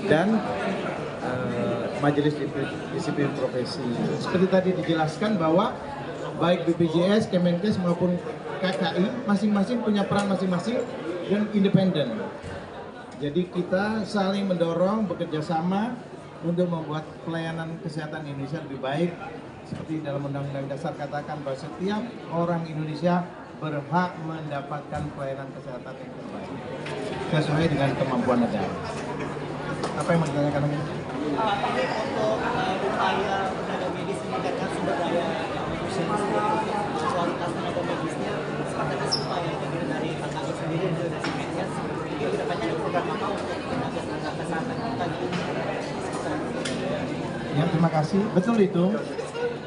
dan Majelis Disiplin Profesi. Seperti tadi dijelaskan bahwa baik BPJS, Kemenkes maupun KKI masing-masing punya peran masing-masing dan independen. Jadi kita saling mendorong, bekerja sama untuk membuat pelayanan kesehatan Indonesia lebih baik. Seperti dalam Undang-Undang Dasar katakan bahwa setiap orang Indonesia berhak mendapatkan pelayanan kesehatan yang terbaik sesuai dengan kemampuan negara. Apa yang mau ditanyakan lagi? Tapi untuk upaya tenaga medis meningkatkan sumber daya manusia kualitas tenaga medisnya, seperti supaya itu dari KKI sendiri dan juga dari Kemenkes, jadi kedepannya ada program apa untuk tenaga kesehatan kita gitu? Ya, terima kasih. Betul itu.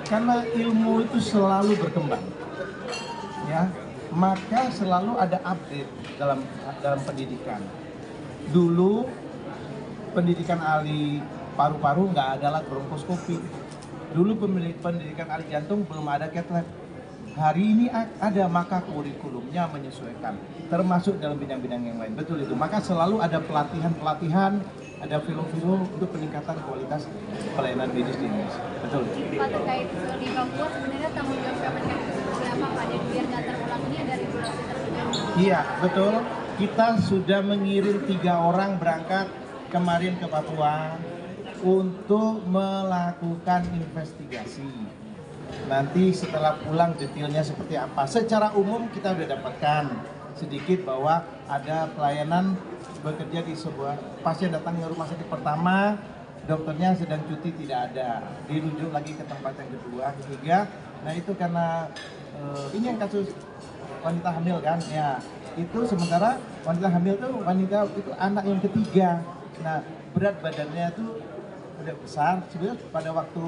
Karena ilmu itu selalu berkembang. Ya, maka selalu ada update dalam pendidikan. Dulu pendidikan ahli paru-paru nggak ada alat bronkoskopi. Dulu pendidikan ahli jantung belum ada cath lab. Hari ini ada, maka kurikulumnya menyesuaikan, termasuk dalam bidang-bidang yang lain. Betul itu. Maka selalu ada pelatihan-pelatihan, ada film-film untuk peningkatan kualitas pelayanan medis di Indonesia. Betul. Pak, terkait di Papua sebenarnya tanggung jawab Kemenkes seperti apa Pak? Dan biar nggak terulang ini ada regulasi tertentu. Iya, betul. Kita sudah mengirim 3 orang berangkat kemarin ke Papua untuk melakukan investigasi. Nanti setelah pulang detailnya seperti apa. Secara umum kita sudah dapatkan sedikit bahwa ada pelayanan bekerja di sebuah pasien datang ke rumah sakit pertama, dokternya sedang cuti tidak ada, dirujuk lagi ke tempat yang kedua, ketiga. Nah itu karena ini yang kasus wanita hamil kan, ya itu sementara wanita hamil itu wanita itu anak yang ketiga. Nah berat badannya itu udah besar, sebenarnya pada waktu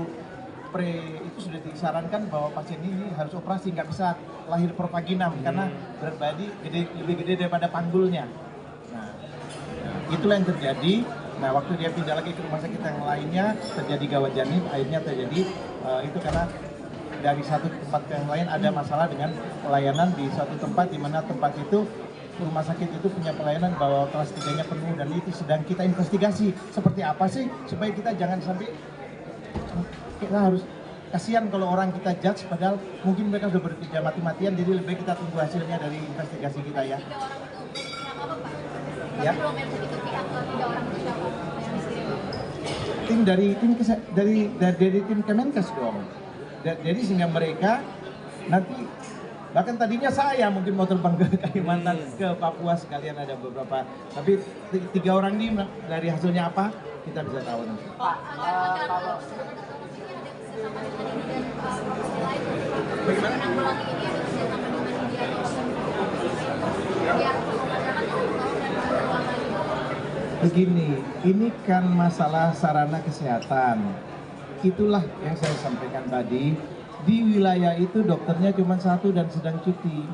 itu sudah disarankan bahwa pasien ini harus operasi, nggak bisa lahir provaginam karena berat badan lebih gede daripada panggulnya. Nah, itulah yang terjadi. Nah, waktu dia pindah lagi ke rumah sakit yang lainnya terjadi gawat janin, akhirnya terjadi itu karena dari satu tempat ke yang lain ada masalah dengan pelayanan di suatu tempat di mana tempat itu rumah sakit itu punya pelayanan bahwa kelas 3-nya penuh, dan itu sedang kita investigasi seperti apa sih supaya kita jangan sampai kita harus kasihan kalau orang kita judge padahal mungkin mereka sudah bekerja mati-matian, jadi lebih baik kita tunggu hasilnya dari investigasi kita ya. 3 orang itu pihak apa Pak? Ya. Belum yang itu pihak 3 orang itu siapa yang dikirim? Tim dari tim Kemenkes dong. Jadi sehingga mereka nanti bahkan tadinya saya mungkin mau terbang ke Kalimantan, ke Papua sekalian ada beberapa, tapi 3 orang ini dari hasilnya apa kita bisa tahu nanti. Pak, agar sama dengan ini dan profesi lain menanggulangi ini ada kerjasama dengan media atau biar masyarakat tahu dan berulang lagi. Begini, ini kan masalah sarana kesehatan. Itulah yang saya sampaikan tadi. Di wilayah itu dokternya cuma 1 dan sedang cuti.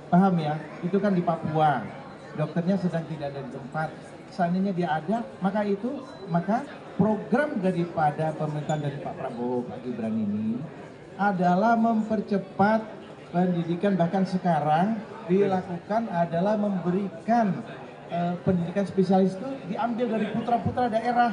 Paham ya? Itu kan di Papua. Dokternya sedang tidak ada di tempat. Seandainya dia ada, maka program daripada pemerintahan dari Pak Prabowo, Pak Gibran ini adalah mempercepat pendidikan, bahkan sekarang dilakukan adalah memberikan pendidikan spesialis itu diambil dari putra-putra daerah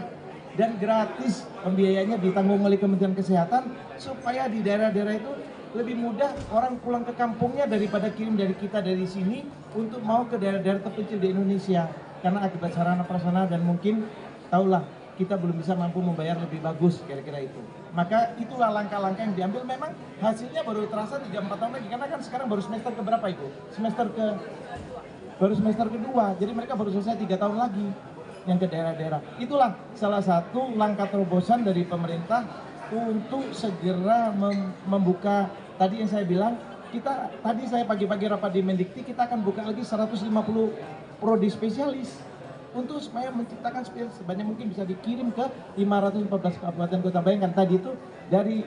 dan gratis, pembiayanya ditanggung oleh Kementerian Kesehatan supaya di daerah-daerah itu lebih mudah orang pulang ke kampungnya daripada kirim dari kita dari sini untuk mau ke daerah-daerah terpencil di Indonesia. Karena akibat sarana prasarana dan mungkin tahulah kita belum bisa mampu membayar lebih bagus, kira-kira itu. Maka itulah langkah-langkah yang diambil. Memang hasilnya baru terasa 3-4 tahun lagi, karena kan sekarang baru semester keberapa itu? Baru semester kedua, jadi mereka baru selesai 3 tahun lagi yang ke daerah-daerah. Itulah salah satu langkah terobosan dari pemerintah untuk segera membuka, tadi yang saya bilang, tadi saya pagi-pagi rapat di Mendikti, kita akan buka lagi 150 prodi spesialis untuk supaya menciptakan spesialis sebanyak mungkin bisa dikirim ke 514 kabupaten kota. Bayangkan tadi itu dari